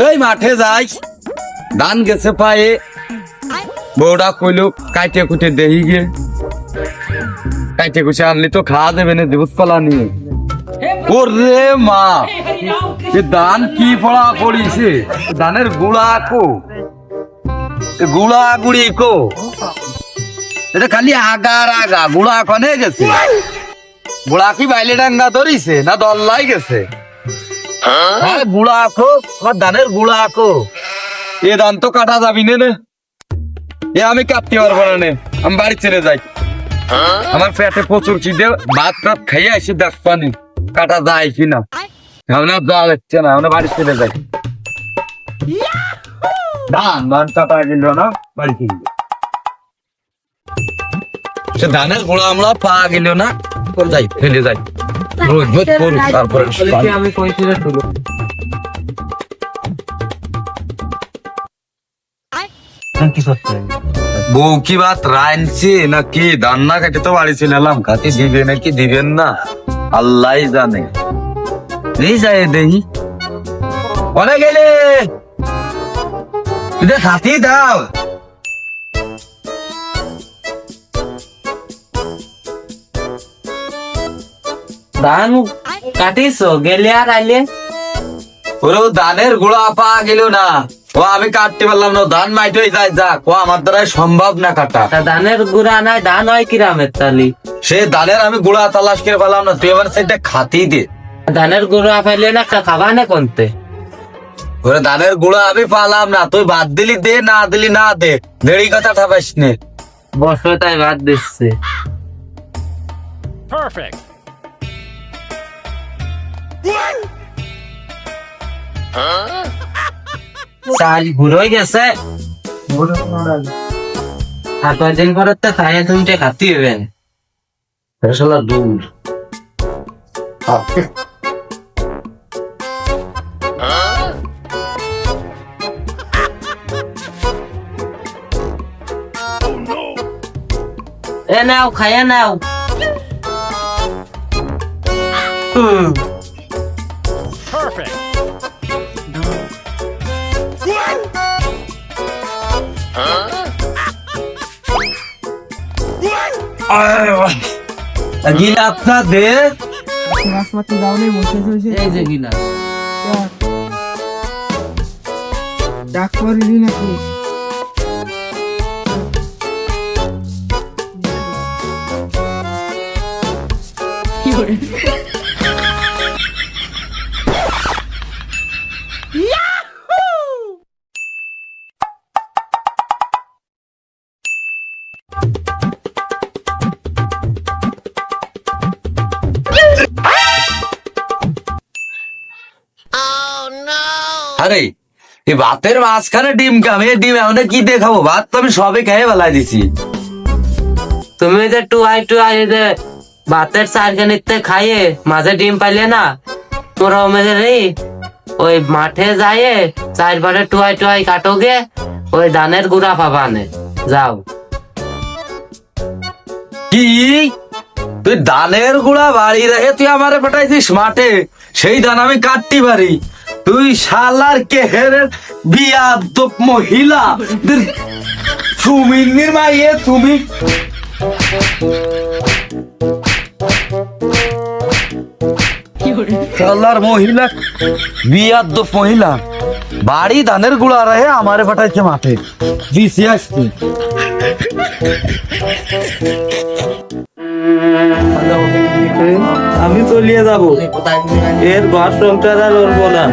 এই মাঠে যাই, ধান গেছে পায়ে, বউটা কইলো কাইটে কুটে দেহি গে, কাইটে কুচে আনলি তো খাওয়া দেবে না দিবস পালা নিয়ে। ওরে মা, এ ধান কি পড়া পড়িছে, ধানের গুড়া কো, গুড়া গুড়ি কো, এটা খালি আগার আগা, গুড়া কনে গেছে, গুড়া কি বাইলে ডাঙ্গা ধরিছে না দল্লাই গেছে? হ্যাঁ গুড়া আঁকো, আমার ধানের গুড়া আঁকো, এ ধান তো কাটা যাবি না, এ আমি কাটতে পারবো না, আমি বাড়ি ছেড়ে যাই, আমার পেটে প্রচুর খিদে, ভাত টাত খাইয়ে আসি দেখ পানি কাটা যায় কিনা, আমরা যাওয়া যাচ্ছে না, আমরা বাড়ি ছেড়ে যাই। ধান ধান কাটা গেল না, বাড়ি ফিরবে, সে ধানের গোড়া আমরা পাওয়া গেল না, যাই ফেলে যাই, রোজ রোজ করুক তারপরে আমি কইছিলাম শুরু। বউ কি বাত রাঁধছে নাকি ধান না কেটে তো বাড়ি চলে এলাম, কাটি দিবে নাকি দিবেন না আল্লাহ জানে। এই যায় দেখি অনেক গেলে খাতি দাও, ধান কাটিস গেলে আর আইলে ওরে ধানের গুঁড়া পাওয়া গেল না, ও আমি কাটতে পারলাম না, ধান মাইট হয়ে যায়, যাক ও আমার দ্বারা সম্ভব না কাটা। ধানের গুড়া নাই, ধান হয় কিরামের তালি, সে ধানের আমি গুঁড়া তালাশ করে পেলাম না, তুই এবার সেটা খাতি দে। ধানের গুড়া পাইলে না খাবা না কোনতে, ওরে ধানের গুঁড়া আমি পালাম না, তুই বাদ দিলি দে, না দিলি না দে, দেরি কথা ঠাপাইস নে। বসে তাই বাদ দিচ্ছে। Perfect. চাল ঘুরোই গেছে, আর কয়েকদিন পরে তো খাইয়ে তুমি খাতি হবেন দূর। এ নাও খাইয়ে নাও। Perfect. গিলা আপনা দে, নাশপাতি দাও নেই বসে বসে এই যে গিলা ডাক করিনি নাকি? আরে এই ভাতের মাঝখানে ডিম কামে, ডিম এমন কি দেখাবো, ভাত তো আমি সবে খেয়ে বেলায় দিছি। তুমি যে টুয়াই যে ভাতের চারখানিতে খাইয়ে মাঝে ডিম পাইলে না, তোরা ওই মাঠে যায় চারবারে টুয়াই কাটোগে, ওই ধানের গুড়া পাবানে যাও। কি তুই ধানের গুঁড়া বাড়ি রেখে তুই আমারে পাঠাইছিস মাঠে, সেই ধান আমি কাটতে পারি? তুই শালার কেহেরের বিয়াদব মহিলা, সুমিন্দির মাইয়ে তুমি। শালার মহিলা, বিয়াদব মহিলা, বাড়ি ধানের গুঁড়া রেখে আমারে পাঠাইছে মাঠে, দিছি আসছি। আমি চলিয়ে যাবো, এর ঘর সংসার আর লড়বো না।